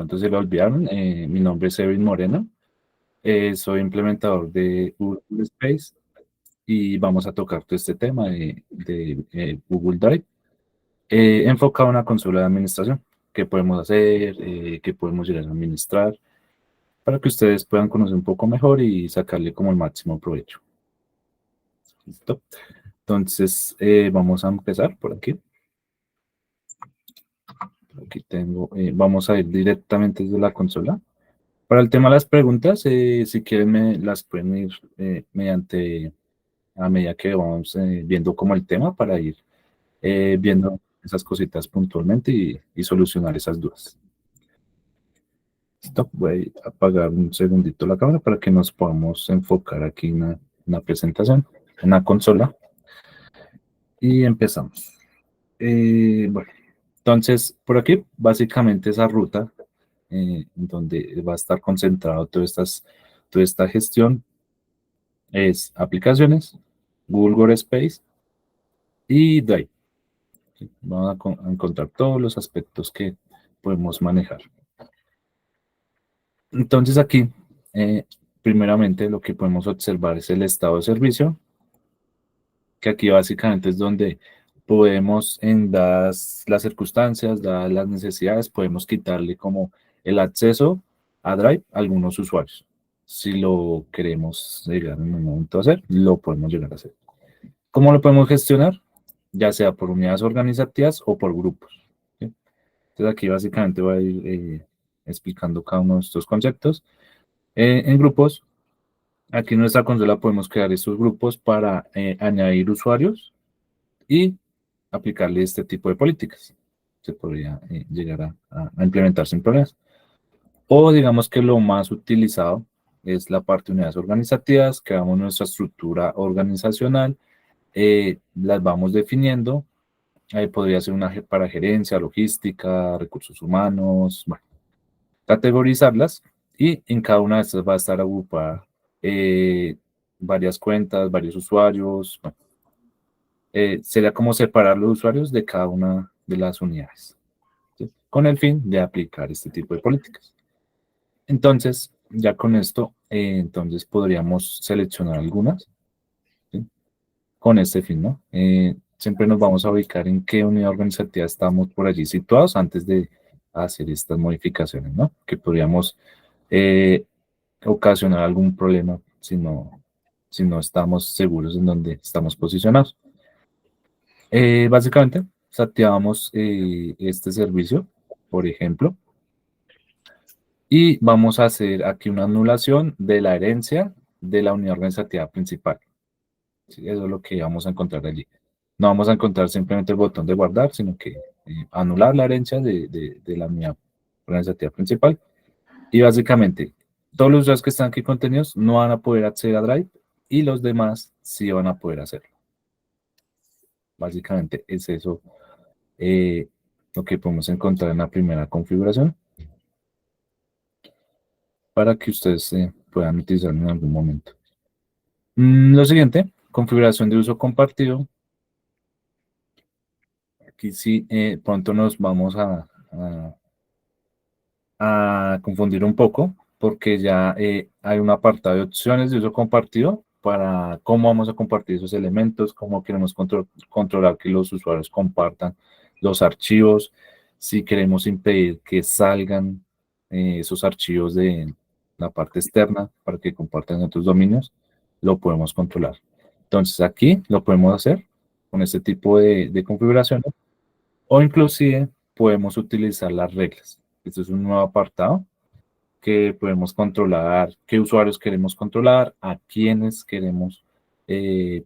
pronto se lo olvidaron, mi nombre es Evin Moreno, soy implementador de Google Space y vamos a tocar todo este tema de Google Drive, enfocado en una consola de administración. ¿Qué podemos hacer? ¿Qué podemos llegar a administrar? Para que ustedes puedan conocer un poco mejor y sacarle como el máximo provecho. ¿Listo? Entonces, vamos a empezar por aquí. Aquí tengo, vamos a ir directamente desde la consola. Para el tema de las preguntas, si quieren me las pueden ir mediante, a medida que vamos viendo como el tema para ir viendo esas cositas puntualmente y solucionar esas dudas. Listo, voy a apagar un segundito la cámara para que nos podamos enfocar aquí en la presentación, en la consola. Y empezamos. Bueno, entonces por aquí básicamente esa ruta donde va a estar concentrado toda esta gestión es aplicaciones, Google Workspace y Drive. Vamos a encontrar todos los aspectos que podemos manejar. Entonces aquí, primeramente lo que podemos observar es el estado de servicio, que aquí básicamente es donde podemos, en dadas las circunstancias, dadas las necesidades, podemos quitarle como el acceso a Drive a algunos usuarios. Si lo queremos llegar en un momento a hacer, lo podemos llegar a hacer. ¿Cómo lo podemos gestionar? Ya sea por unidades organizativas o por grupos. ¿Sí? Entonces aquí básicamente voy a ir explicando cada uno de estos conceptos. En grupos, aquí en nuestra consola podemos crear estos grupos para añadir usuarios y aplicarle este tipo de políticas. Se podría llegar a implementar sin problemas. O digamos que lo más utilizado es la parte de unidades organizativas, creamos nuestra estructura organizacional, las vamos definiendo. Podría ser una para gerencia, logística, recursos humanos, bueno, categorizarlas y en cada una de estas va a estar agrupada varias cuentas, varios usuarios. Bueno, sería como separar los usuarios de cada una de las unidades, ¿sí? Con el fin de aplicar este tipo de políticas. Entonces, ya con esto, entonces podríamos seleccionar algunas, ¿sí? Con este fin, ¿no? Siempre nos vamos a ubicar en qué unidad organizativa estamos por allí situados antes de hacer estas modificaciones, ¿no? Que podríamos ocasionar algún problema si no estamos seguros en dónde estamos posicionados. Básicamente, activamos este servicio, por ejemplo, y vamos a hacer aquí una anulación de la herencia de la unidad organizativa principal. ¿Sí? Eso es lo que vamos a encontrar allí. No vamos a encontrar simplemente el botón de guardar, sino que anular la herencia de la unidad organizativa principal. Y básicamente, todos los usuarios que están aquí contenidos no van a poder acceder a Drive y los demás sí van a poder hacerlo. Básicamente es eso lo que podemos encontrar en la primera configuración para que ustedes puedan utilizarlo en algún momento. Lo siguiente, configuración de uso compartido. Aquí sí, pronto nos vamos a confundir un poco porque ya hay un apartado de opciones de uso compartido para cómo vamos a compartir esos elementos, cómo queremos controlar que los usuarios compartan los archivos, si queremos impedir que salgan esos archivos de la parte externa para que compartan en otros dominios, lo podemos controlar. Entonces aquí lo podemos hacer con este tipo de configuraciones o inclusive podemos utilizar las reglas. Este es un nuevo apartado que podemos controlar qué usuarios queremos controlar, a quiénes queremos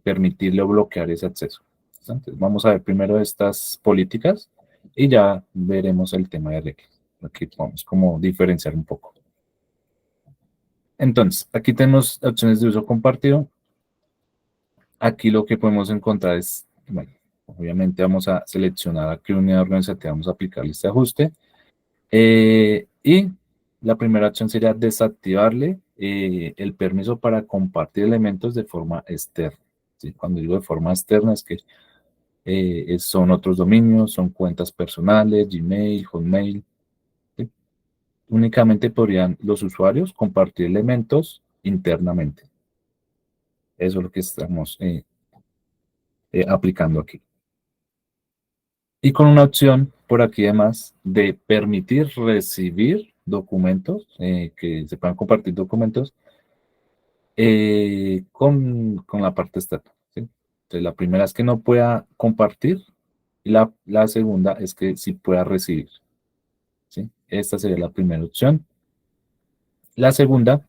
permitirle o bloquear ese acceso. Entonces, vamos a ver primero estas políticas y ya veremos el tema de reglas. Aquí vamos como diferenciar un poco. Entonces, aquí tenemos opciones de uso compartido. Aquí lo que podemos encontrar es, bueno, obviamente vamos a seleccionar a qué unidad organizativa vamos a aplicarle este ajuste. Y la primera opción sería desactivarle el permiso para compartir elementos de forma externa. ¿Sí? Cuando digo de forma externa es que son otros dominios, son cuentas personales, Gmail, Hotmail. ¿Sí? únicamente podrían los usuarios compartir elementos internamente. Eso es lo que estamos aplicando aquí. Y con una opción por aquí además de permitir recibir documentos, que se puedan compartir documentos con la parte externa, ¿sí? Entonces la primera es que no pueda compartir y la segunda es que sí pueda recibir, ¿sí? Esta sería la primera opción. La segunda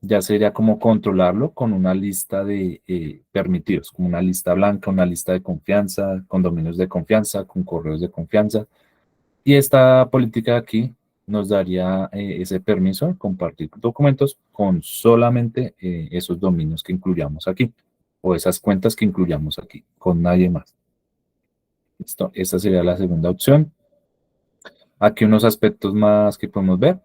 ya sería como controlarlo con una lista de permitidos, como una lista blanca, una lista de confianza, con dominios de confianza, con correos de confianza. Y esta política de aquí nos daría ese permiso de compartir documentos con solamente esos dominios que incluyamos aquí, o esas cuentas que incluyamos aquí, con nadie más. Listo, esta sería la segunda opción. Aquí unos aspectos más que podemos ver,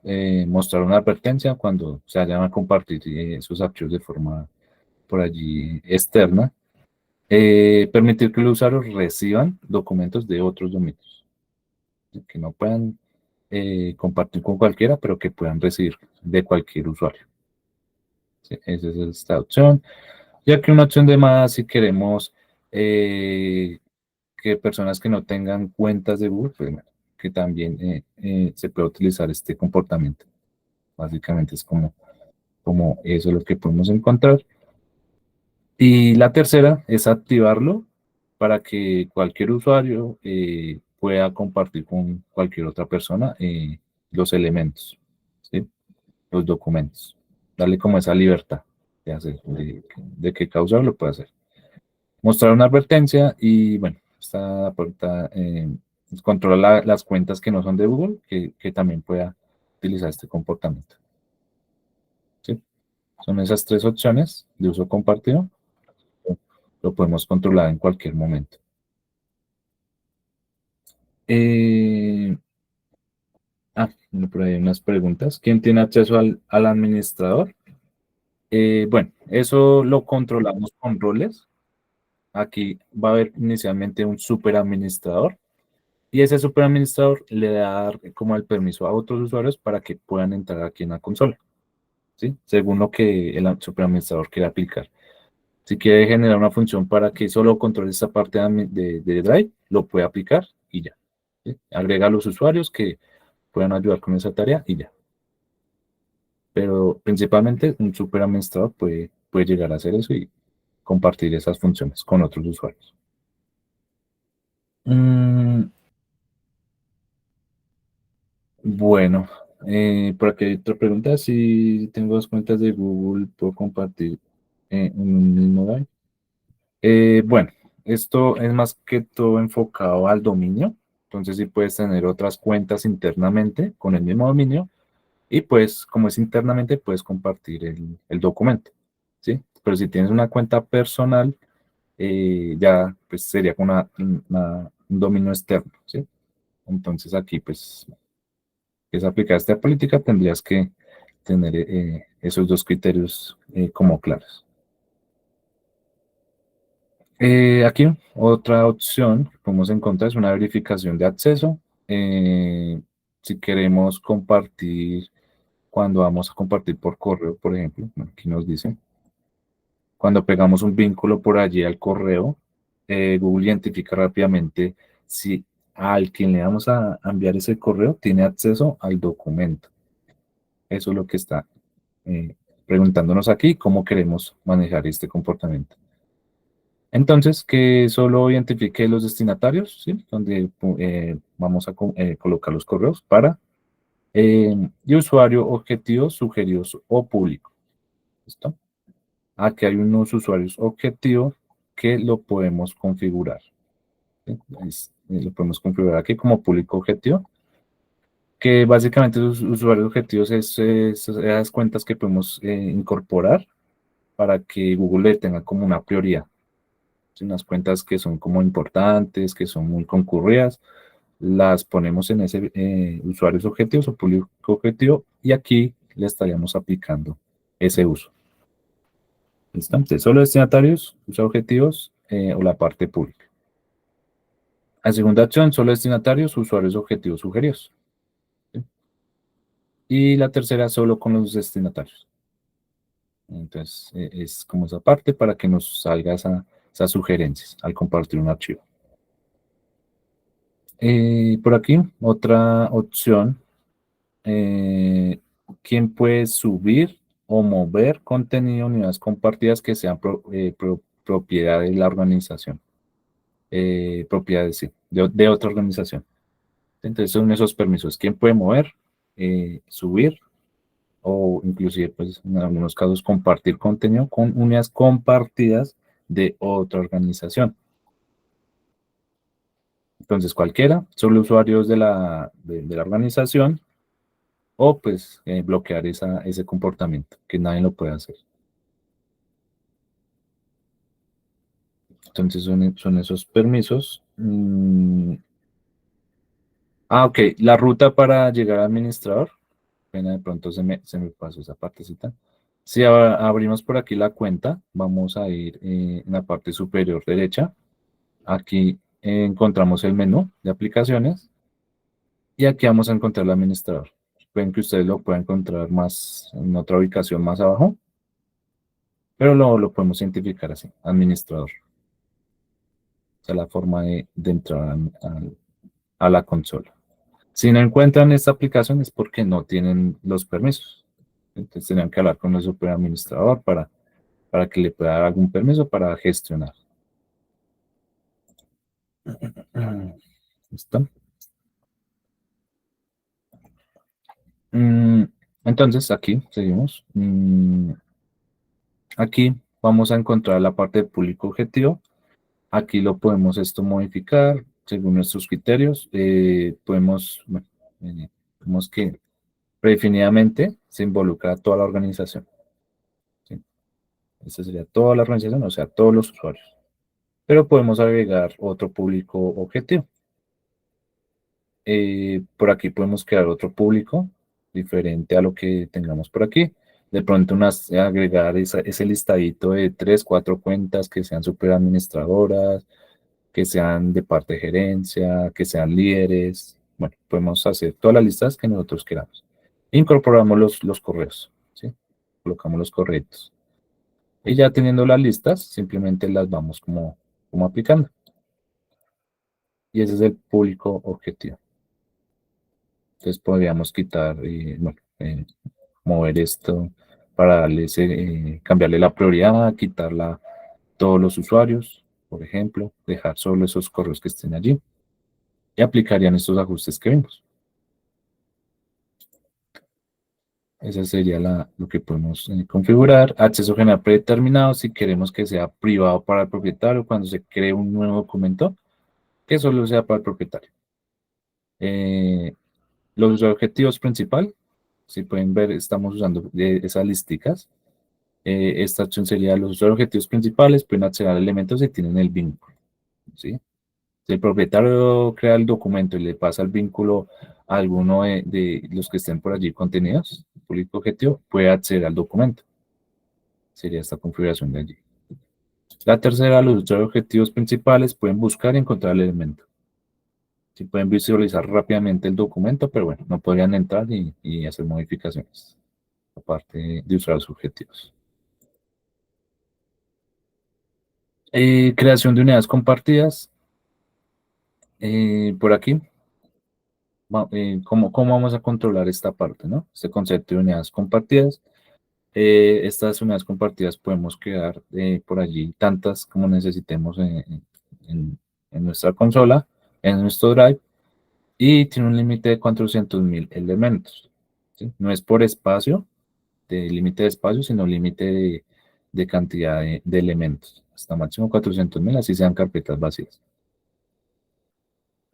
mostrar una advertencia cuando se vayan a compartir esos archivos de forma por allí externa. Permitir que los usuarios reciban documentos de otros dominios, que no puedan compartir con cualquiera, pero que puedan recibir de cualquier usuario. Sí, esa es esta opción. Y aquí una opción de más si queremos que personas que no tengan cuentas de Google, pues, bueno, que también se puede utilizar este comportamiento. Básicamente es como eso es lo que podemos encontrar. Y la tercera es activarlo para que cualquier usuario pueda compartir con cualquier otra persona los elementos, ¿sí? Los documentos. Darle como esa libertad de hacer, de que cada usuario lo puede hacer. Mostrar una advertencia y bueno, esta puerta controla las cuentas que no son de Google, que también pueda utilizar este comportamiento, ¿sí? Son esas tres opciones de uso compartido. Lo podemos controlar en cualquier momento. Eh, por ahí hay unas preguntas. ¿Quién tiene acceso al administrador? Bueno, eso lo controlamos con roles. Aquí va a haber inicialmente un superadministrador y ese superadministrador le da como el permiso a otros usuarios para que puedan entrar aquí en la consola, ¿sí? Según lo que el superadministrador quiera aplicar. Si quiere generar una función para que solo controle esta parte de Drive, lo puede aplicar y ya, ¿sí? Agrega a los usuarios que puedan ayudar con esa tarea y ya. Pero principalmente un superadministrador puede llegar a hacer eso y compartir esas funciones con otros usuarios. Mm, bueno, por aquí hay otra pregunta. Si tengo dos cuentas de Google, ¿puedo compartir en un mismo Drive? Bueno, esto es más que todo enfocado al dominio. Entonces, sí puedes tener otras cuentas internamente con el mismo dominio y pues, como es internamente, puedes compartir el documento, ¿sí? Pero si tienes una cuenta personal, ya pues sería con un dominio externo, ¿sí? Entonces aquí pues es aplicar esta política, tendrías que tener esos dos criterios como claros. Aquí otra opción que podemos encontrar es una verificación de acceso. Si queremos compartir, cuando vamos a compartir por correo, por ejemplo, bueno, aquí nos dice, cuando pegamos un vínculo por allí al correo, Google identifica rápidamente si al quien le vamos a enviar ese correo tiene acceso al documento. Eso es lo que está preguntándonos aquí, cómo queremos manejar este comportamiento. Entonces, que solo identifique los destinatarios, ¿sí? Donde vamos a colocar los correos para y usuario objetivo, sugeridos o público. ¿Listo? Aquí hay unos usuarios objetivos que lo podemos configurar. ¿Sí? Lo podemos configurar aquí como público objetivo, que básicamente los usuarios objetivos es esas cuentas que podemos incorporar para que Google le tenga como una prioridad. Unas cuentas que son como importantes, que son muy concurridas, las ponemos en ese usuarios objetivos o público objetivo y aquí le estaríamos aplicando ese uso. ¿Listo? Entonces, solo destinatarios, uso objetivos o la parte pública. La segunda opción, solo destinatarios, usuarios objetivos sugeridos. ¿Sí? Y la tercera solo con los destinatarios. Entonces, es como esa parte para que nos salga esas sugerencias al compartir un archivo. Por aquí, otra opción. ¿Quién puede subir o mover contenido en unidades compartidas que sean propiedad de la organización? Propiedades, sí, de otra organización. Entonces, son esos permisos. ¿Quién puede mover, subir o inclusive, pues, en algunos casos, compartir contenido con unidades compartidas de otra organización? Entonces, cualquiera, solo usuarios de la organización o pues bloquear ese comportamiento, que nadie lo puede hacer. Entonces, son esos permisos. Ok, la ruta para llegar al administrador. Pena, de pronto se me pasó esa partecita. Si abrimos por aquí la cuenta, vamos a ir en la parte superior derecha. Aquí encontramos el menú de aplicaciones y aquí vamos a encontrar el administrador. Pueden que ustedes lo puedan encontrar más en otra ubicación más abajo, pero lo podemos identificar así, administrador. Esa es la forma de entrar a la consola. Si no encuentran esta aplicación es porque no tienen los permisos. Entonces tendrían que hablar con el superadministrador para que le pueda dar algún permiso para gestionar. ¿Listo? Mm, Entonces aquí seguimos. Aquí vamos a encontrar la parte de público objetivo. Aquí lo podemos esto modificar según nuestros criterios. Bueno, vemos que predefinidamente se involucra a toda la organización. ¿Sí? Esta sería toda la organización, o sea, todos los usuarios. Pero podemos agregar otro público objetivo. Por aquí podemos crear otro público diferente a lo que tengamos por aquí. De pronto agregar ese listadito de 3, 4 cuentas que sean super administradoras, que sean de parte de gerencia, que sean líderes. Bueno, podemos hacer todas las listas que nosotros queramos. Incorporamos los correos, ¿sí? Colocamos los correctos. Y ya teniendo las listas, simplemente las vamos como aplicando. Y ese es el público objetivo. Entonces podríamos quitar y bueno, mover esto para cambiarle la prioridad, quitarla todos los usuarios, por ejemplo, dejar solo esos correos que estén allí y aplicarían estos ajustes que vimos. Esa sería lo que podemos configurar. Acceso general predeterminado si queremos que sea privado para el propietario cuando se cree un nuevo documento, que solo sea para el propietario. Los objetivos principal, si pueden ver, estamos usando esas listicas. Esta opción sería los objetivos principales, pueden acceder a elementos si tienen el vínculo. ¿Sí? Si el propietario crea el documento y le pasa el vínculo a alguno de los que estén por allí contenidos, público objetivo, puede acceder al documento. Sería esta configuración de allí. La tercera, los objetivos principales pueden buscar y encontrar el elemento. Si pueden visualizar rápidamente el documento, pero bueno, no podrían entrar y hacer modificaciones, aparte de usar los objetivos. Creación de unidades compartidas. Por aquí, ¿cómo vamos a controlar esta parte, ¿no? Este concepto de unidades compartidas. Estas unidades compartidas podemos crear por allí tantas como necesitemos en nuestra consola, en nuestro drive, y tiene un límite de 400.000 elementos. ¿Sí? No es por espacio, de límite de espacio, sino límite de cantidad de elementos. Hasta máximo 400.000, así sean carpetas vacías.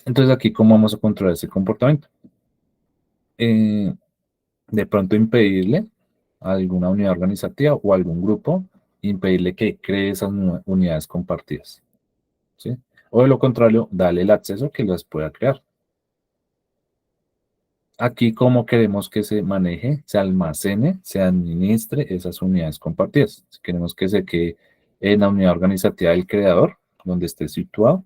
Entonces aquí, ¿cómo vamos a controlar ese comportamiento? De pronto impedirle a alguna unidad organizativa o algún grupo, impedirle que cree esas unidades compartidas. ¿Sí? O de lo contrario, darle el acceso que las pueda crear. Aquí, ¿cómo queremos que se maneje, se almacene, se administre esas unidades compartidas? Si queremos que se quede en la unidad organizativa del creador, donde esté situado,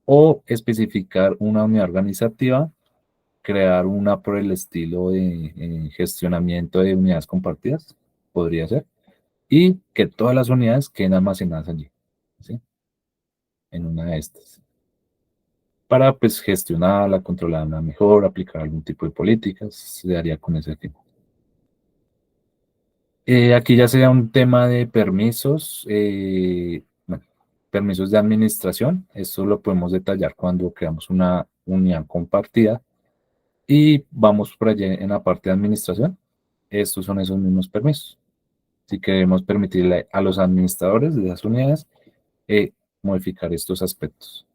o especificar una unidad organizativa crear una por el estilo de gestionamiento de unidades compartidas, podría ser, y que todas las unidades queden almacenadas allí, ¿sí? En una de estas. Para pues gestionarla, controlarla mejor, aplicar algún tipo de políticas, se haría con ese fin. Aquí ya sería un tema de permisos, bueno, permisos de administración. Esto lo podemos detallar cuando creamos una unidad compartida y vamos por allí en la parte de administración. Estos son esos mismos permisos. Si queremos permitirle a los administradores de las unidades modificar estos aspectos.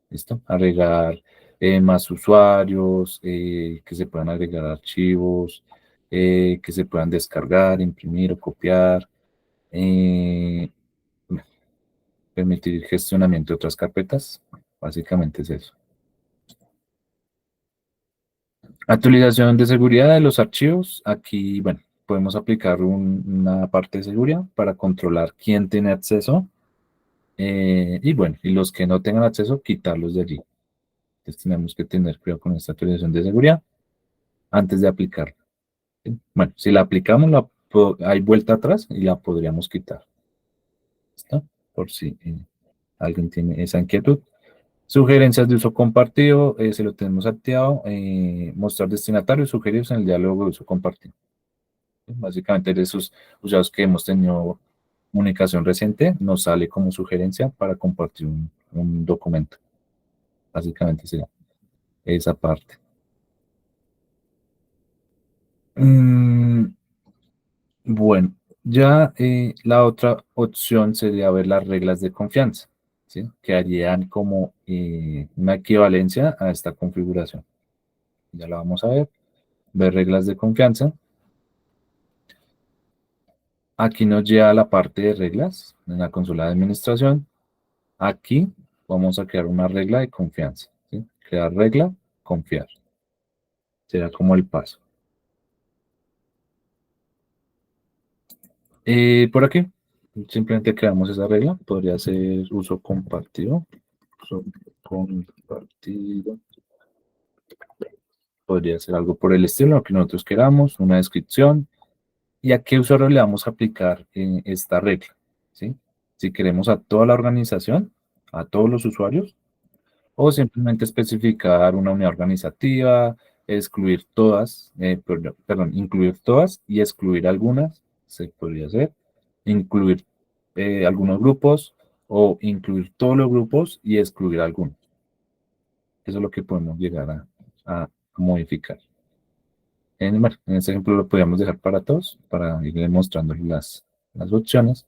¿Listo? Agregar más usuarios, que se puedan agregar archivos, que se puedan descargar, imprimir o copiar, eh, permitir gestionamiento de otras carpetas. Básicamente es eso. Actualización de seguridad de los archivos. Aquí, bueno, podemos aplicar una parte de seguridad para controlar quién tiene acceso. Y bueno, y los que no tengan acceso, quitarlos de allí. Entonces tenemos que tener cuidado con esta actualización de seguridad antes de aplicarla. ¿Sí? Bueno, si la aplicamos, hay vuelta atrás y la podríamos quitar. ¿Listo? Por si alguien tiene esa inquietud. Sugerencias de uso compartido, se lo tenemos activado. Mostrar destinatarios sugeridos en el diálogo de uso compartido. ¿Sí? Básicamente, de esos usuarios que hemos tenido comunicación reciente, nos sale como sugerencia para compartir un documento. Básicamente sería esa parte. Mm, bueno, ya la otra opción sería ver las reglas de confianza, ¿sí? Que harían como una equivalencia a esta configuración. Ya la vamos a ver. Ver reglas de confianza. Aquí nos lleva a la parte de reglas en la consola de administración. Aquí vamos a crear una regla de confianza, ¿sí? Crear regla, confiar. Será como el paso. Por aquí, simplemente creamos esa regla. Podría ser uso compartido. Uso compartido. Podría ser algo por el estilo, lo que nosotros queramos, una descripción. ¿Y a qué usuario le vamos a aplicar esta regla? ¿Sí? Si queremos a toda la organización, a todos los usuarios, o simplemente especificar una unidad organizativa, excluir todas, perdón, incluir todas y excluir algunas, se podría hacer, incluir algunos grupos o incluir todos los grupos y excluir algunos. Eso es lo que podemos llegar a modificar. Bueno, en este ejemplo lo podríamos dejar para todos, para ir mostrando las opciones.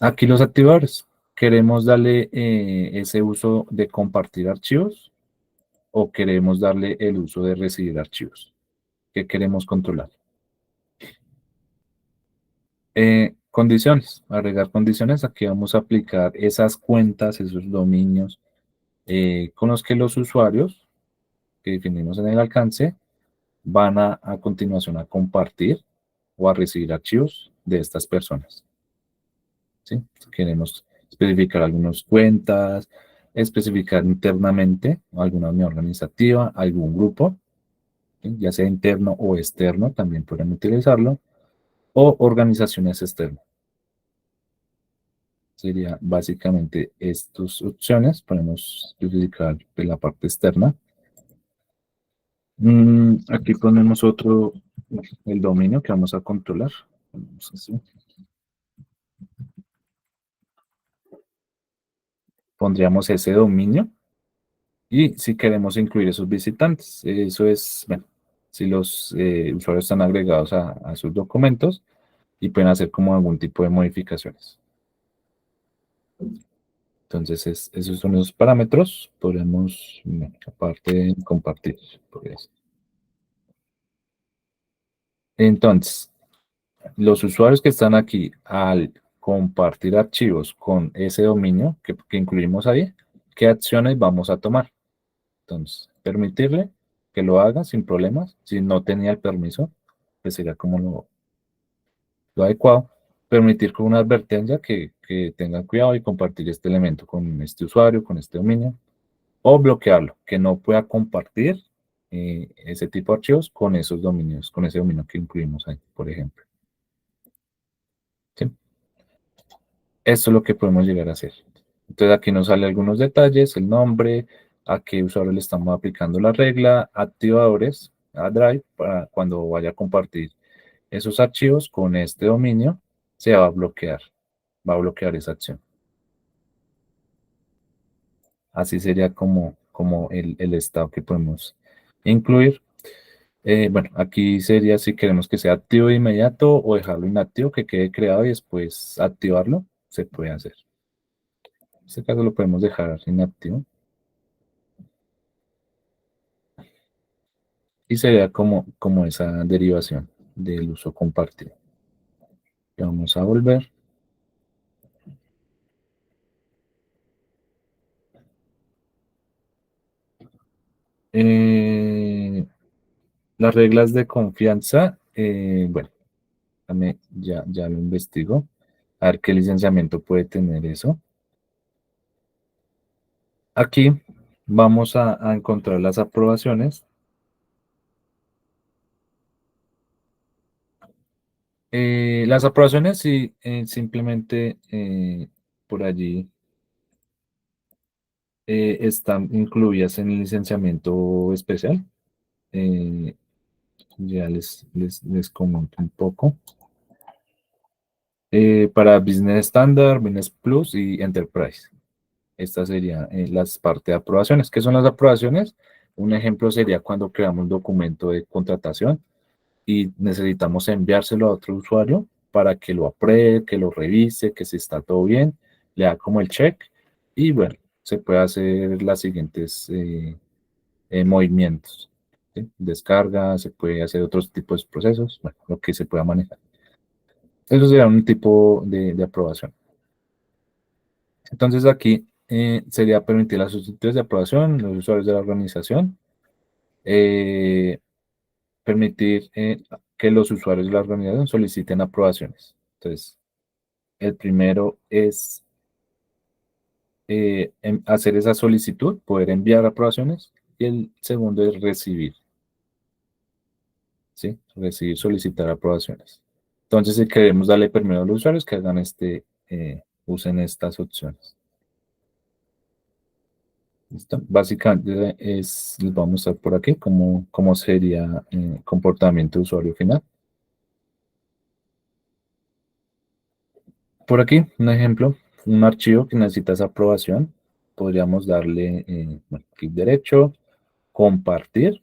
Aquí los activadores. Queremos darle ese uso de compartir archivos o queremos darle el uso de recibir archivos. ¿Qué queremos controlar? Condiciones. Agregar condiciones. Aquí vamos a aplicar esas cuentas, esos dominios con los que los usuarios que definimos en el alcance van a continuación a compartir o a recibir archivos de estas personas. ¿Sí? Queremos especificar algunas cuentas, especificar internamente alguna unión organizativa, algún grupo, ¿sí? Ya sea interno o externo, también pueden utilizarlo, o organizaciones externas. Sería básicamente estas opciones. Podemos especificar de la parte externa. Aquí ponemos otro, el dominio que vamos a controlar. Pondríamos ese dominio y si queremos incluir esos visitantes, eso es, bueno, si los usuarios están agregados a sus documentos y pueden hacer como algún tipo de modificaciones. Entonces, esos son los parámetros. Podemos, bueno, aparte de compartir. Entonces, los usuarios que están aquí al compartir archivos con ese dominio que incluimos ahí, ¿qué acciones vamos a tomar? Entonces, permitirle que lo haga sin problemas. Si no tenía el permiso, pues sería como lo adecuado. Permitir con una advertencia que tengan cuidado y compartir este elemento con este usuario, con este dominio. o bloquearlo, que no pueda compartir ese tipo de archivos con esos dominios, con ese dominio que incluimos ahí, por ejemplo. ¿Sí? Esto es lo que podemos llegar a hacer. Entonces aquí nos sale algunos detalles, el nombre, a qué usuario le estamos aplicando la regla, activadores, a Drive, para cuando vaya a compartir esos archivos con este dominio, se va a bloquear esa acción. Así sería como el estado que podemos incluir. Bueno, aquí sería si queremos que sea activo de inmediato o dejarlo inactivo, que quede creado y después activarlo, se puede hacer. En este caso lo podemos dejar inactivo. Y sería como esa derivación del uso compartido. Vamos a volver. Eh, las reglas de confianza, bueno, ya lo investigo. A ver qué licenciamiento puede tener eso. Aquí vamos a encontrar las aprobaciones. Las aprobaciones sí, simplemente por allí están incluidas en el licenciamiento especial. Eh, ya les comento un poco. Para Business Standard, Business Plus y Enterprise. Estas serían las partes de aprobaciones. ¿Qué son las aprobaciones? Un ejemplo sería cuando creamos un documento de contratación y necesitamos enviárselo a otro usuario para que lo apruebe, que lo revise, que si está todo bien, le da como el check y bueno, se puede hacer las siguientes movimientos. ¿Sí? Descarga, se puede hacer otros tipos de procesos, bueno, lo que se pueda manejar. Eso sería un tipo de aprobación. Entonces aquí sería permitir las solicitudes de aprobación, los usuarios de la organización, eh, permitir que los usuarios de la organización soliciten aprobaciones. Entonces, el primero es hacer esa solicitud, poder enviar aprobaciones, y el segundo es recibir, ¿sí? Recibir, solicitar aprobaciones. Entonces, si queremos darle permiso a los usuarios que hagan usen estas opciones. ¿Listo? Básicamente les vamos a mostrar por aquí cómo sería comportamiento de usuario final. Por aquí, un ejemplo, un archivo que necesita esa aprobación. Podríamos darle bueno, clic derecho, compartir,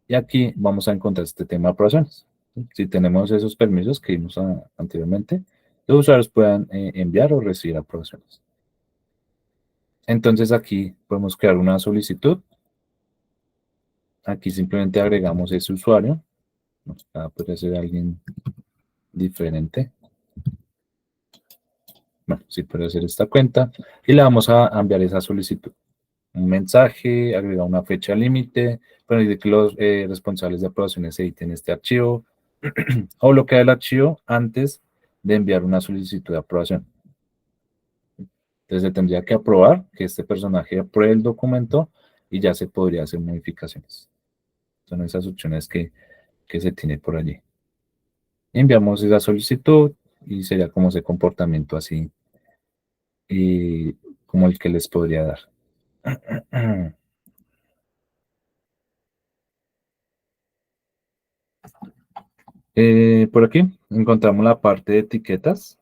y aquí vamos a encontrar este tema de aprobaciones. Si tenemos esos permisos que vimos anteriormente, los usuarios puedan enviar o recibir aprobaciones. Entonces aquí podemos crear una solicitud. Aquí simplemente agregamos ese usuario. Puede ser alguien diferente. Bueno, sí puede ser esta cuenta. Y le vamos a enviar esa solicitud. Un mensaje, agregar una fecha límite, permitir que los responsables de aprobaciones editen este archivo o bloquear el archivo antes de enviar una solicitud de aprobación. Entonces se tendría que aprobar que este personaje apruebe el documento y ya se podría hacer modificaciones. Son esas opciones que se tiene por allí. Enviamos esa solicitud y sería como ese comportamiento así y como el que les podría dar. Por aquí encontramos la parte de etiquetas.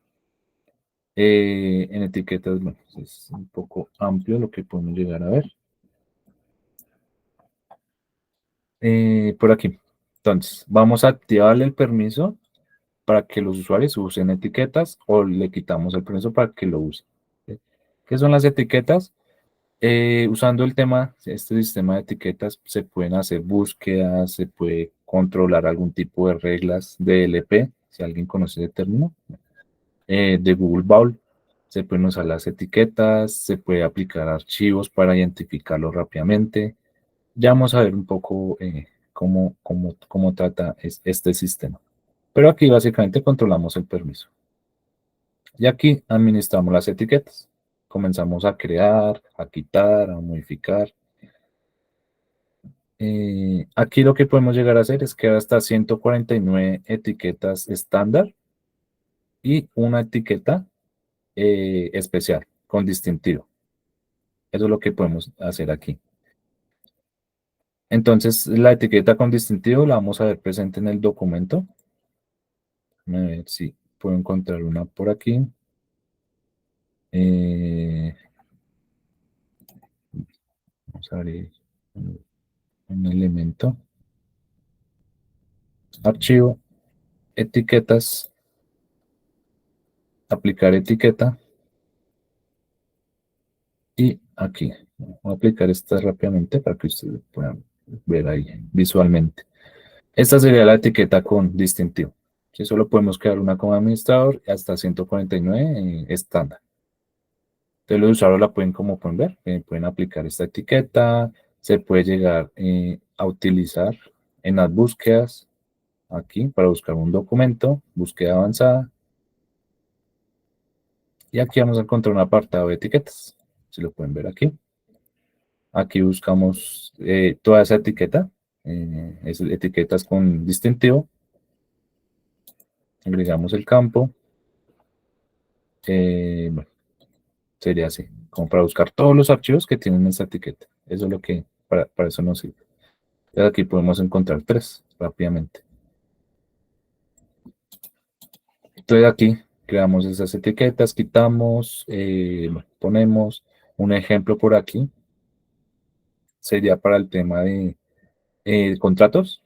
En etiquetas, bueno, es un poco amplio lo que podemos llegar a ver. Por aquí. Entonces, vamos a activarle el permiso para que los usuarios usen etiquetas o le quitamos el permiso para que lo use. ¿Sí? ¿Qué son las etiquetas? Usando este sistema de etiquetas, se pueden hacer búsquedas, se puede controlar algún tipo de reglas de DLP, si alguien conoce ese término, de Google Baul. Se pueden usar las etiquetas, se puede aplicar archivos para identificarlos rápidamente. Ya vamos a ver un poco cómo trata este sistema. Pero aquí básicamente controlamos el permiso. Y aquí administramos las etiquetas. Comenzamos a crear, a quitar, a modificar. Aquí lo que podemos llegar a hacer es crear hasta 149 etiquetas estándar y una etiqueta especial con distintivo. Eso es lo que podemos hacer aquí. Entonces, la etiqueta con distintivo la vamos a ver presente en el documento. A ver si puedo encontrar una por aquí. Eh, Vamos a abrir un elemento. Archivo, etiquetas, aplicar etiqueta. Y aquí, voy a aplicar esta rápidamente para que ustedes puedan ver ahí visualmente. Esta sería la etiqueta con distintivo. Si solo podemos crear una como administrador hasta 149 estándar. Entonces los usuarios la pueden, como pueden ver, pueden aplicar esta etiqueta, se puede llegar a utilizar en las búsquedas, aquí para buscar un documento, búsqueda avanzada, y aquí vamos a encontrar un apartado de etiquetas, si lo pueden ver aquí. Aquí buscamos toda esa etiqueta, etiquetas con distintivo, agregamos el campo, bueno, sería así, como para buscar todos los archivos que tienen esta etiqueta. Eso es lo que, para eso nos sirve. Entonces aquí podemos encontrar tres rápidamente. Entonces aquí creamos esas etiquetas, quitamos, bueno, ponemos un ejemplo por aquí. Sería para el tema de contratos.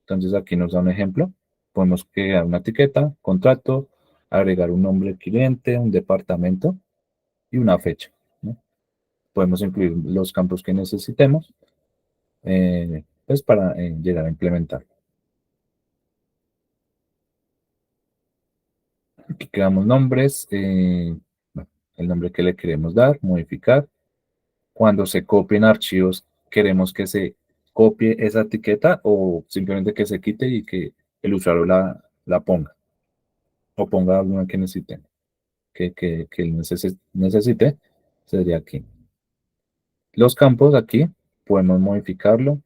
Entonces aquí nos da un ejemplo. Podemos crear una etiqueta, contrato, agregar un nombre del cliente, un departamento y una fecha, ¿no? Podemos incluir los campos que necesitemos pues para llegar a implementar. Aquí creamos nombres, bueno, el nombre que le queremos dar, modificar. Cuando se copien archivos, queremos que se copie esa etiqueta o simplemente que se quite y que el usuario la ponga o ponga alguna que necesite. Que él necesite, sería aquí. Los campos aquí podemos modificarlo,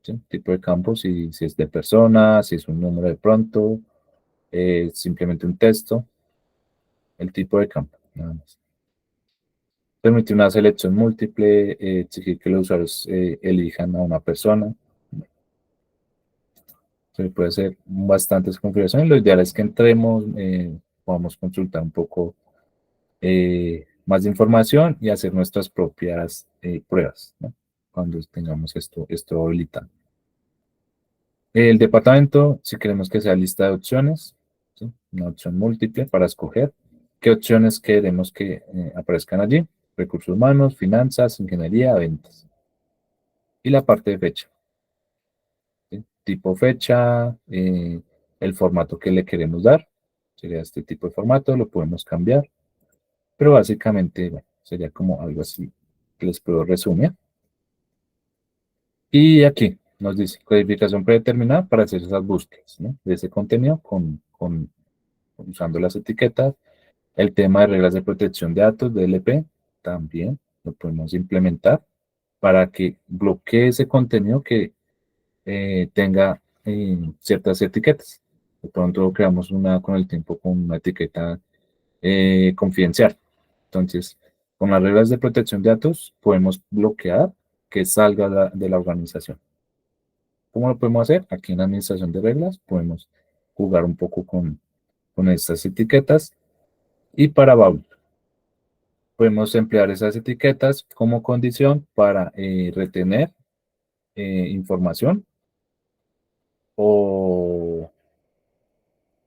¿sí? Tipo de campo, si es de persona, si es un número de pronto, simplemente un texto, el tipo de campo, nada más. Permite una selección múltiple, exigir que los usuarios elijan a una persona. Se puede hacer bastantes configuraciones. Lo ideal es que entremos, podamos consultar un poco más de información y hacer nuestras propias pruebas, ¿no? Cuando tengamos esto habilitado. El departamento, si queremos que sea lista de opciones, ¿sí? Una opción múltiple para escoger qué opciones queremos que aparezcan allí. Recursos humanos, finanzas, ingeniería, ventas. Y la parte de fecha, ¿sí? Tipo fecha, el formato que le queremos dar. Sería este tipo de formato, lo podemos cambiar. Pero básicamente, bueno, sería como algo así que les puedo resumir. Y aquí nos dice codificación predeterminada para hacer esas búsquedas, ¿no? De ese contenido usando las etiquetas. El tema de reglas de protección de datos, DLP, también lo podemos implementar para que bloquee ese contenido que tenga ciertas etiquetas. De pronto creamos una con el tiempo con una etiqueta confidencial. Entonces, con las reglas de protección de datos podemos bloquear que salga de la organización. ¿Cómo lo podemos hacer? Aquí en la administración de reglas podemos jugar un poco con estas etiquetas y para Baul podemos emplear esas etiquetas como condición para retener información o,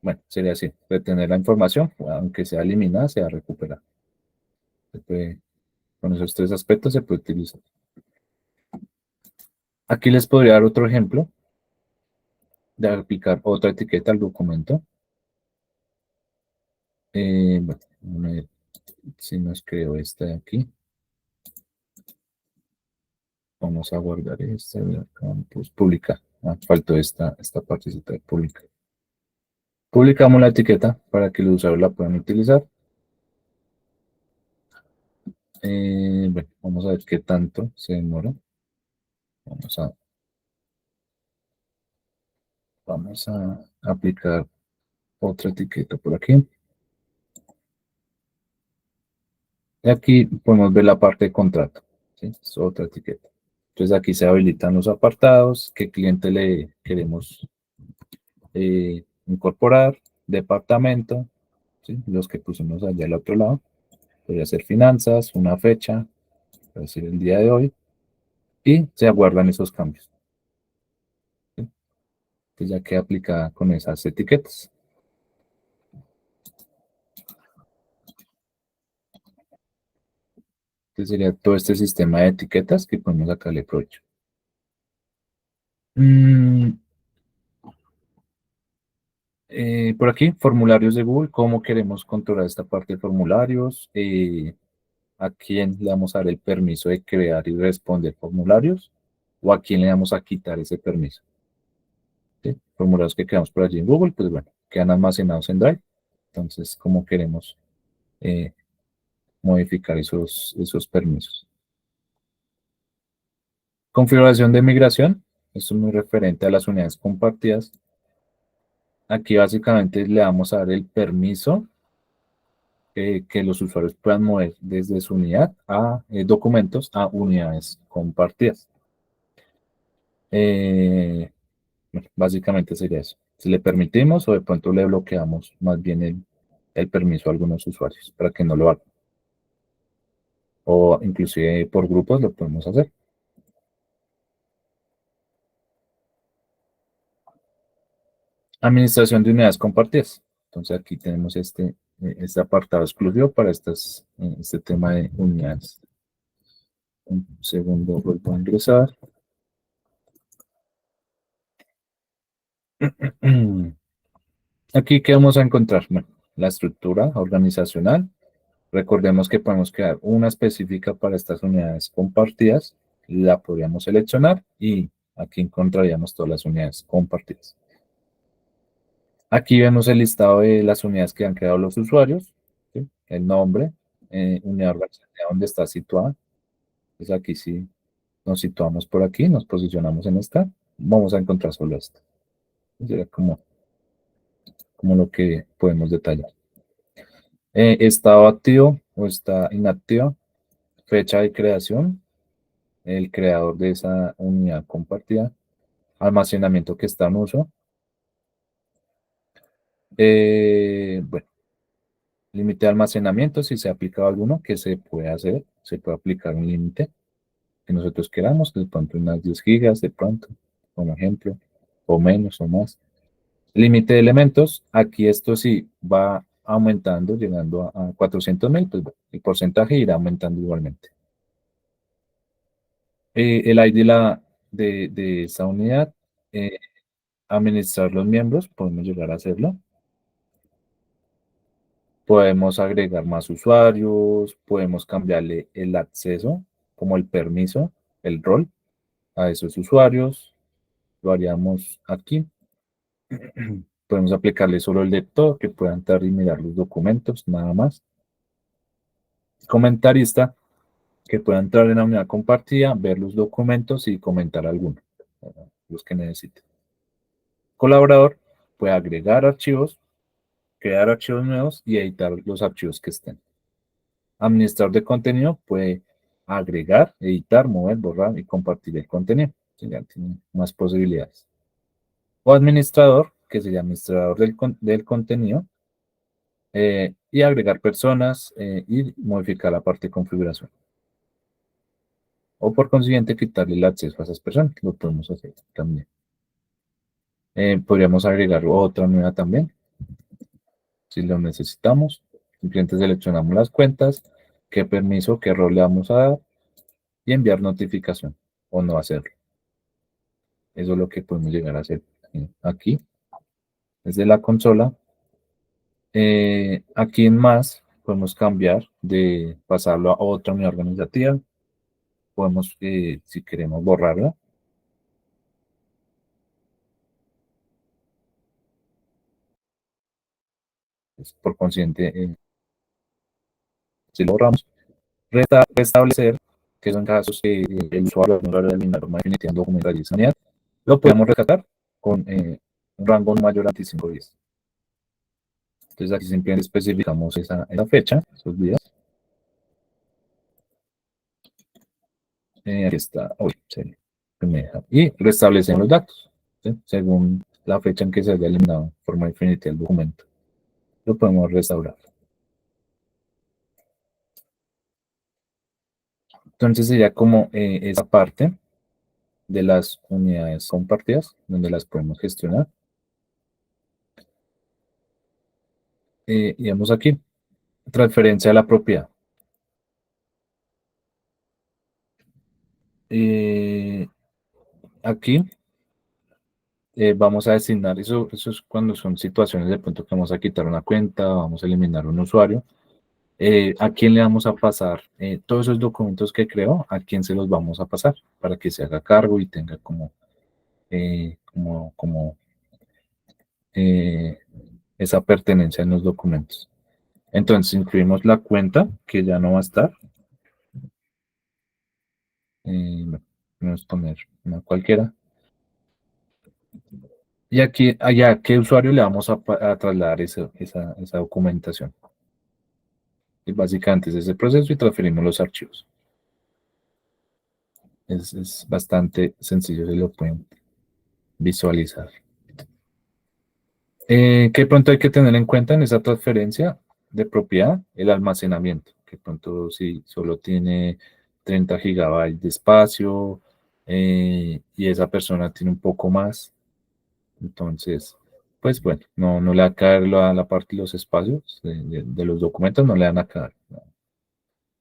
bueno, sería así, retener la información, aunque sea eliminada, sea recuperada. Con esos tres aspectos se puede utilizar. Aquí les podría dar otro ejemplo de aplicar otra etiqueta al documento. Bueno, a ver si nos creo esta de aquí. Vamos a guardar esta de acá, pues publicar. Faltó esta partecita de publicar. Publicamos la etiqueta para que los usuarios la puedan utilizar. Bueno, vamos a ver qué tanto se demora. Vamos a, vamos a aplicar otra etiqueta por aquí. Y aquí podemos ver la parte de contrato. ¿Sí? Es otra etiqueta. Entonces aquí se habilitan los apartados, qué cliente le queremos incorporar, departamento, ¿sí? Los que pusimos allá al otro lado. Podría ser finanzas, una fecha, puede ser el día de hoy, y se aguardan esos cambios. ¿Sí? Que ya queda aplicada con esas etiquetas. Este sería todo este sistema de etiquetas que podemos sacarle provecho. Mm, por aquí, formularios de Google, ¿cómo queremos controlar esta parte de formularios? ¿A quién le vamos a dar el permiso de crear y responder formularios? ¿O a quién le vamos a quitar ese permiso? ¿Sí? Formularios que creamos por allí en Google, pues bueno, quedan almacenados en Drive. Entonces, ¿cómo queremos eh, modificar esos permisos? Configuración de migración. Esto es muy referente a las unidades compartidas. Aquí básicamente le vamos a dar el permiso que los usuarios puedan mover desde su unidad a documentos a unidades compartidas. Eh, bueno, básicamente sería eso. Si le permitimos o de pronto le bloqueamos más bien el permiso a algunos usuarios para que no lo hagan. O inclusive por grupos lo podemos hacer. Administración de unidades compartidas. Entonces aquí tenemos este apartado exclusivo para este tema de unidades. Un segundo, vuelvo a ingresar. Aquí, ¿qué vamos a encontrar? Bueno, la estructura organizacional. Recordemos que podemos crear una específica para estas unidades compartidas. La podríamos seleccionar y aquí encontraríamos todas las unidades compartidas. Aquí vemos el listado de las unidades que han creado los usuarios, ¿sí? El nombre, unidad organizacional donde está situada. Pues aquí sí nos situamos por aquí, nos posicionamos en esta. Vamos a encontrar solo esta. Sería como lo que podemos detallar. Estado activo o está inactivo, fecha de creación, el creador de esa unidad compartida, almacenamiento que está en uso. Bueno, límite de almacenamiento, si se ha aplicado alguno, que se puede hacer, se puede aplicar un límite que nosotros queramos, de pronto unas 10 gigas, de pronto, como ejemplo, o menos o más. Límite de elementos, aquí esto sí va aumentando, llegando a 400.000, pues bueno, el porcentaje irá aumentando igualmente. El ID de esa unidad, eh, administrar los miembros, podemos llegar a hacerlo. Podemos agregar más usuarios, podemos cambiarle el acceso, como el permiso, el rol a esos usuarios. Lo haríamos aquí. Podemos aplicarle solo el lector, que pueda entrar y mirar los documentos, nada más. Comentarista, que pueda entrar en la unidad compartida, ver los documentos y comentar alguno, los que necesite. Colaborador, puede agregar archivos, crear archivos nuevos y editar los archivos que estén. Administrador de contenido puede agregar, editar, mover, borrar y compartir el contenido. Ya tiene más posibilidades. O administrador, que sería administrador del contenido, y agregar personas y modificar la parte de configuración. O por consiguiente, quitarle el acceso a esas personas. Lo podemos hacer también. Podríamos agregar otra nueva también, si lo necesitamos. Simplemente seleccionamos las cuentas, qué permiso, qué rol le vamos a dar y enviar notificación o no hacerlo. Eso es lo que podemos llegar a hacer aquí, desde la consola. Aquí en más podemos cambiar de pasarlo a otra unidad organizativa. Podemos, si queremos, borrarla. Pues, por consiguiente, si lo borramos, restablecer, que son casos que el usuario no logra eliminar de forma definitiva un documento de sanidad, lo podemos rescatar con un rango no mayor a 25 días. Entonces aquí simplemente especificamos esa fecha, esos días. Aquí está, hoy, sí, y restablecen los datos, ¿sí? Según la fecha en que se haya eliminado de forma definitiva el documento. Lo podemos restaurar. Entonces sería como esa parte de las unidades compartidas, donde las podemos gestionar. Y vemos aquí, transferencia a la propiedad. Aquí vamos a designar, eso es cuando son situaciones de pronto que vamos a quitar una cuenta, vamos a eliminar un usuario. ¿A quién le vamos a pasar todos esos documentos que creó? ¿A quién se los vamos a pasar? Para que se haga cargo y tenga como esa pertenencia en los documentos. Entonces incluimos la cuenta, que ya no va a estar. Vamos a poner una cualquiera. Y aquí, allá, ¿a qué usuario le vamos a trasladar esa documentación? Y básicamente es ese proceso y transferimos los archivos. Es bastante sencillo, se lo pueden visualizar. ¿Qué pronto hay que tener en cuenta en esa transferencia de propiedad? El almacenamiento, que pronto si solo tiene 30 gigabytes de espacio y esa persona tiene un poco más, entonces, pues bueno, no le va a caer la parte de los espacios de los documentos, no le van a caer,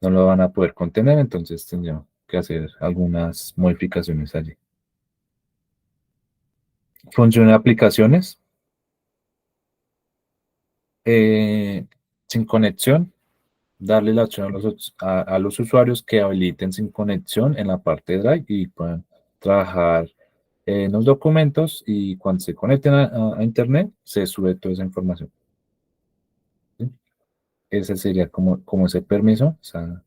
no lo van a poder contener, entonces tendríamos que hacer algunas modificaciones allí. Función de aplicaciones. Sin conexión, darle la opción a los usuarios que habiliten sin conexión en la parte de Drive y puedan trabajar en los documentos y cuando se conecten a Internet se sube toda esa información. ¿Sí? Ese sería como ese permiso. O sea,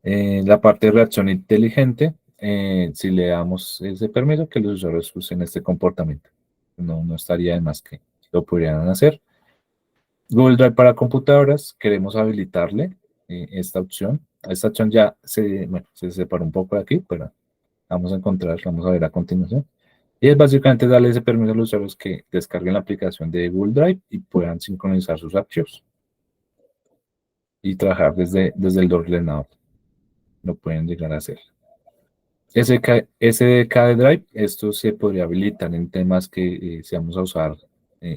la parte de reacción inteligente, si le damos ese permiso, que los usuarios usen este comportamiento. No estaría de más que lo pudieran hacer. Google Drive para computadoras, queremos habilitarle esta opción. Esta opción ya se separó un poco de aquí, pero vamos a ver a continuación. Y es básicamente darle ese permiso a los usuarios que descarguen la aplicación de Google Drive y puedan sincronizar sus archivos y trabajar desde el ordenador. Lo pueden llegar a hacer. SDK de Drive, esto se podría habilitar en temas que si vamos a usar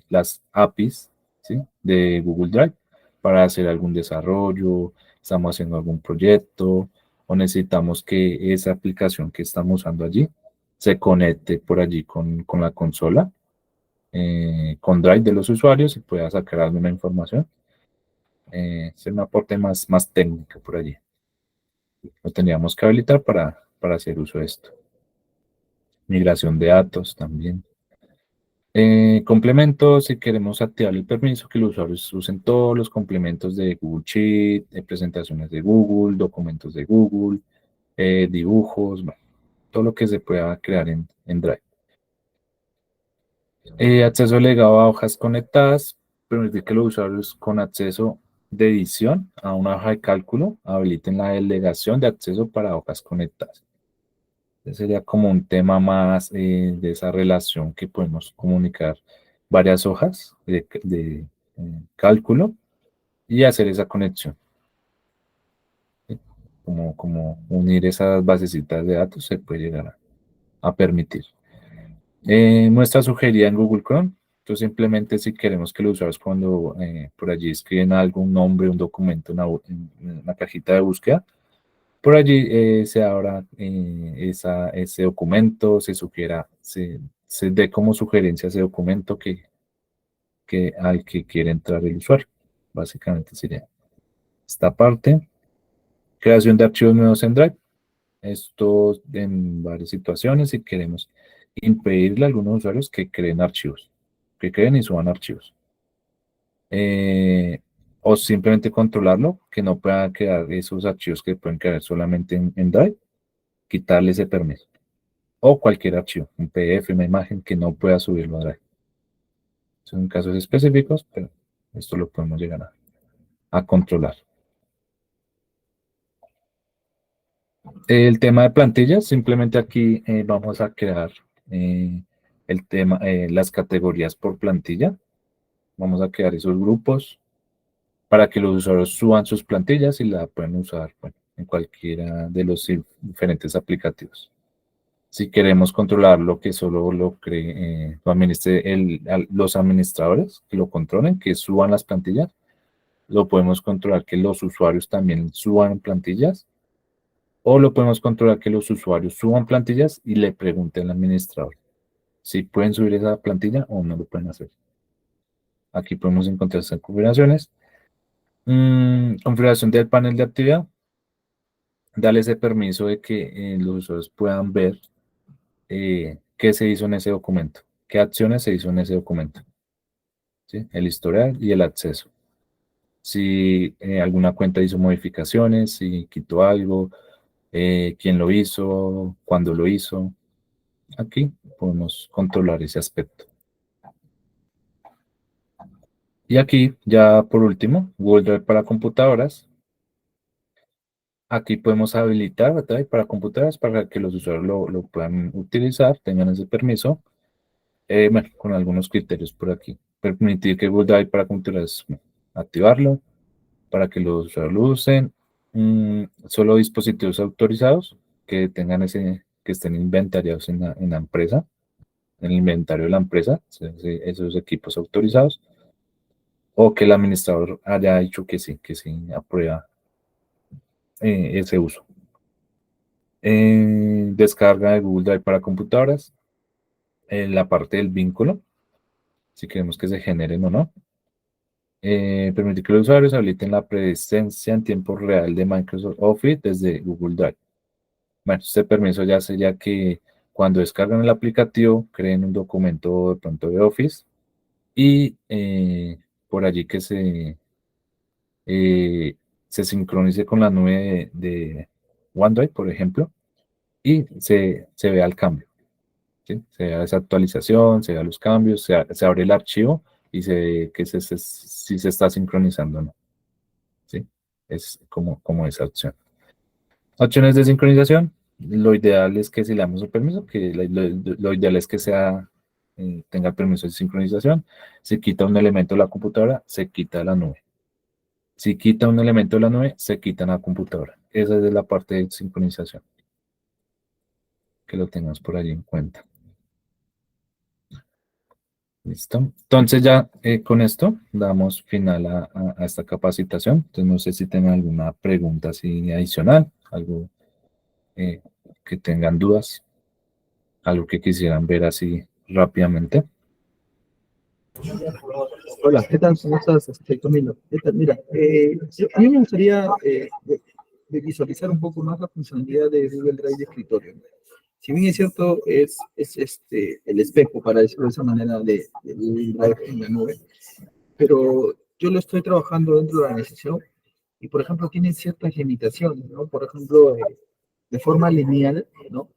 las APIs, ¿sí? De Google Drive para hacer algún desarrollo, estamos haciendo algún proyecto o necesitamos que esa aplicación que estamos usando allí se conecte por allí con la consola, con Drive de los usuarios y pueda sacar alguna información. Es un aporte más técnico por allí. Lo tendríamos que habilitar para hacer uso de esto. Migración de datos también. Complementos, si queremos activar el permiso, que los usuarios usen todos los complementos de Google Sheet, presentaciones de Google, documentos de Google, dibujos, bueno, todo lo que se pueda crear en Drive. Acceso delegado a hojas conectadas, permitir que los usuarios con acceso de edición a una hoja de cálculo habiliten la delegación de acceso para hojas conectadas. Sería como un tema más de esa relación que podemos comunicar varias hojas de cálculo y hacer esa conexión. ¿Sí? Como unir esas basecitas de datos se puede llegar a permitir. Muestra sugerida en Google Chrome. Entonces simplemente si queremos que los usuarios cuando por allí escriben algo, un nombre, un documento, en una cajita de búsqueda, por allí se abra ese documento, se dé como sugerencia ese documento al que quiere entrar el usuario. Básicamente sería esta parte. Creación de archivos nuevos en Drive. Esto en varias situaciones si queremos impedirle a algunos usuarios que creen archivos, que creen y suban archivos. o simplemente controlarlo, que no pueda quedar esos archivos que pueden quedar solamente en Drive, quitarle ese permiso. O cualquier archivo, un PDF, una imagen que no pueda subirlo a Drive. Son casos específicos, pero esto lo podemos llegar a controlar. El tema de plantillas, simplemente aquí vamos a crear el tema, las categorías por plantilla. Vamos a crear esos grupos para que los usuarios suban sus plantillas y la pueden usar, bueno, en cualquiera de los diferentes aplicativos. Si queremos controlar lo que solo lo administre los administradores, que lo controlen, que suban las plantillas, lo podemos controlar que los usuarios también suban plantillas, o lo podemos controlar que los usuarios suban plantillas y le pregunten al administrador si pueden subir esa plantilla o no lo pueden hacer. Aquí podemos encontrar estas configuraciones. Configuración del panel de actividad. Dale ese permiso de que los usuarios puedan ver qué se hizo en ese documento, qué acciones se hizo en ese documento, ¿sí? El historial y el acceso. Si alguna cuenta hizo modificaciones, si quitó algo, quién lo hizo, cuándo lo hizo. Aquí podemos controlar ese aspecto. Y aquí, ya por último, Google Drive para computadoras. Aquí podemos habilitar Drive para computadoras para que los usuarios lo puedan utilizar, tengan ese permiso. Bueno, con algunos criterios por aquí. Permitir que Google Drive para computadoras, bueno, activarlo para que los usuarios lo usen. Solo dispositivos autorizados que tengan que estén inventariados en la empresa, en el inventario de la empresa, esos equipos autorizados, o que el administrador haya dicho que sí aprueba ese uso. Descarga de Google Drive para computadoras, en la parte del vínculo, si queremos que se generen o no. Permitir que los usuarios habiliten la presencia en tiempo real de Microsoft Office desde Google Drive. Bueno, este permiso ya sería que cuando descargan el aplicativo, creen un documento de pronto de Office y por allí que se sincronice con la nube de OneDrive, por ejemplo, y se vea el cambio, ¿sí? Se vea esa actualización, se vea los cambios, se abre el archivo y se ve que si se está sincronizando o no, ¿sí? Es como esa opción. Opciones de sincronización. Lo ideal es que si le damos el permiso, que lo ideal es que tenga permiso de sincronización. Si quita un elemento de la computadora, se quita de la nube. Si quita un elemento de la nube, se quita en la computadora. Esa es la parte de sincronización. Que lo tengamos por allí en cuenta. Listo. Entonces ya con esto damos final a esta capacitación. Entonces no sé si tengan alguna pregunta así adicional, algo que tengan dudas, algo que quisieran ver así rápidamente. Hola, ¿qué tal? ¿Cómo estás, Camilo? ¿Qué tal? Mira, a mí me gustaría de visualizar un poco más la funcionalidad de Google Drive de escritorio. Si bien es cierto, es el espejo, para decirlo de esa manera, de Google Drive en la nube, pero yo lo estoy trabajando dentro de la organización y, por ejemplo, tiene ciertas limitaciones, ¿no? Por ejemplo, de forma lineal, ¿no?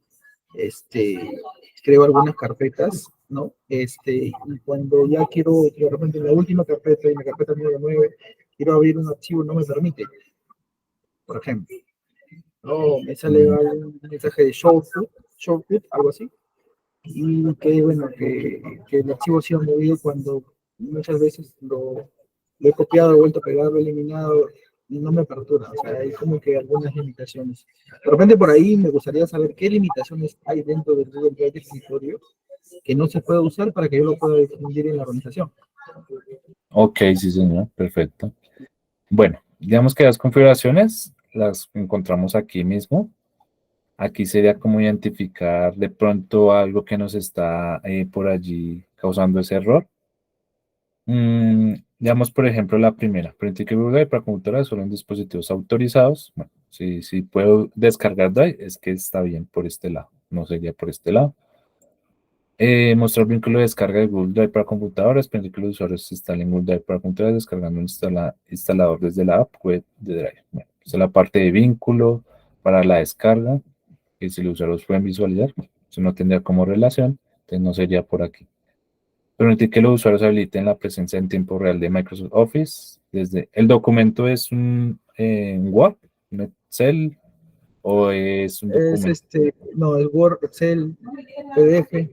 Creo algunas carpetas, ¿no? Y cuando ya quiero, de repente en la última carpeta, en la carpeta número 9, quiero abrir un archivo, no me permite, por ejemplo. No, me sale un mensaje de shortcut, algo así, y que, bueno, que el archivo ha sido movido cuando muchas veces lo he copiado, he vuelto a pegar, lo he eliminado, y no me apertura, o sea, hay como que algunas limitaciones. De repente por ahí me gustaría saber qué limitaciones hay dentro del Google Drive de escritorio que no se puede usar para que yo lo pueda difundir en la organización. Ok, sí, señor, perfecto. Bueno, digamos que las configuraciones las encontramos aquí mismo. Aquí sería como identificar de pronto algo que nos está por allí causando ese error. Digamos, por ejemplo, la primera, permitir que Google Drive para computadoras solo en dispositivos autorizados. Bueno, si puedo descargar Drive, es que está bien por este lado, no sería por este lado. Mostrar vínculo de descarga de Google Drive para computadoras, permitir que los usuarios instalen Google Drive para computadoras descargando un instalador desde la app web de Drive. Bueno, esa es la parte de vínculo para la descarga, que si los usuarios pueden visualizar, eso no tendría como relación, entonces no sería por aquí. Permitir que los usuarios habiliten la presencia en tiempo real de Microsoft Office. Desde el documento es un Word, un Excel o es un Es documento. no, el Word, Excel, PDF.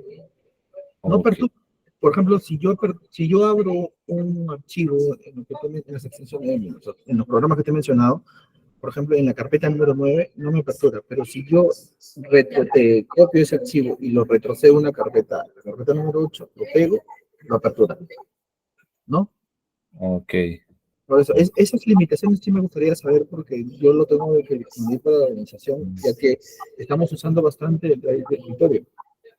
No Ok, perturba. Por ejemplo, si yo abro un archivo en, lo que en las extensiones, en los programas que te he mencionado, por ejemplo, en la carpeta número 9 no me perturba, pero si yo te copio ese archivo y lo retrocedo a una carpeta, la carpeta número 8, lo pego, lo apertura, ¿no? ok, Por eso, esas limitaciones sí me gustaría saber porque yo lo tengo que definir para la organización, ya que estamos usando bastante el Drive de escritorio.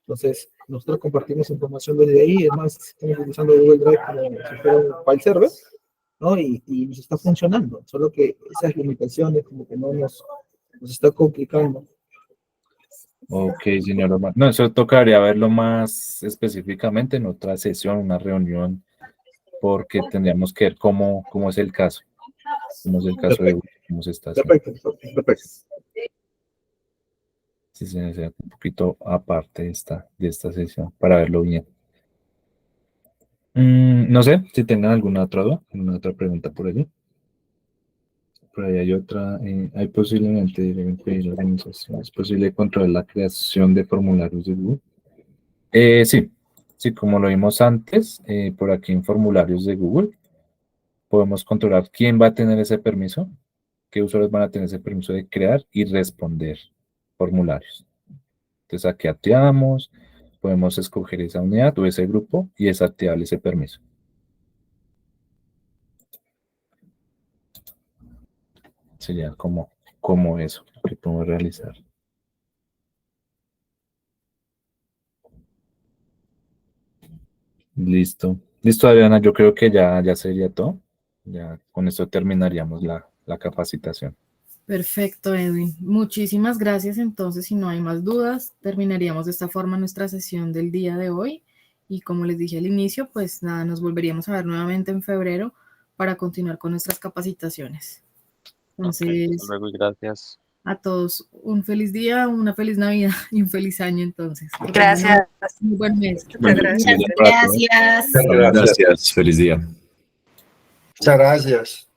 Entonces, nosotros compartimos información desde ahí, es más, estamos utilizando Google Drive como si fuera un file server, ¿no? Y nos está funcionando, solo que esas limitaciones como que no nos está complicando. ok, señor Omar. No, eso tocaría verlo más específicamente en otra sesión, una reunión, porque tendríamos que ver cómo es el caso, cómo es el caso de Perfecto, Google, cómo se está haciendo. perfecto, perfecto. Si se necesita un poquito aparte de esta sesión para verlo bien. No sé si tengan alguna otra duda, alguna otra pregunta por allí. Por ahí hay otra. Hay posiblemente deben pedir la organización. ¿Es posible controlar la creación de formularios de Google? Sí, sí, como lo vimos antes, por aquí en formularios de Google, podemos controlar quién va a tener ese permiso, qué usuarios van a tener ese permiso de crear y responder formularios. Entonces aquí activamos, podemos escoger esa unidad o ese grupo y desactivar ese permiso. Sería como eso que podemos realizar. Listo. Listo, Adriana, yo creo que ya sería todo. Ya con esto terminaríamos la capacitación. Perfecto, Edwin. Muchísimas gracias. Entonces, si no hay más dudas, terminaríamos de esta forma nuestra sesión del día de hoy. Y como les dije al inicio, pues nada, nos volveríamos a ver nuevamente en febrero para continuar con nuestras capacitaciones. Ok, hasta Entonces, luego y gracias. a todos un feliz día, una feliz Navidad y un feliz año entonces. Que tengan Gracias. un muy buen mes. Muchas gracias. Feliz día para todos. Muchas gracias. Gracias. Feliz día. Muchas gracias.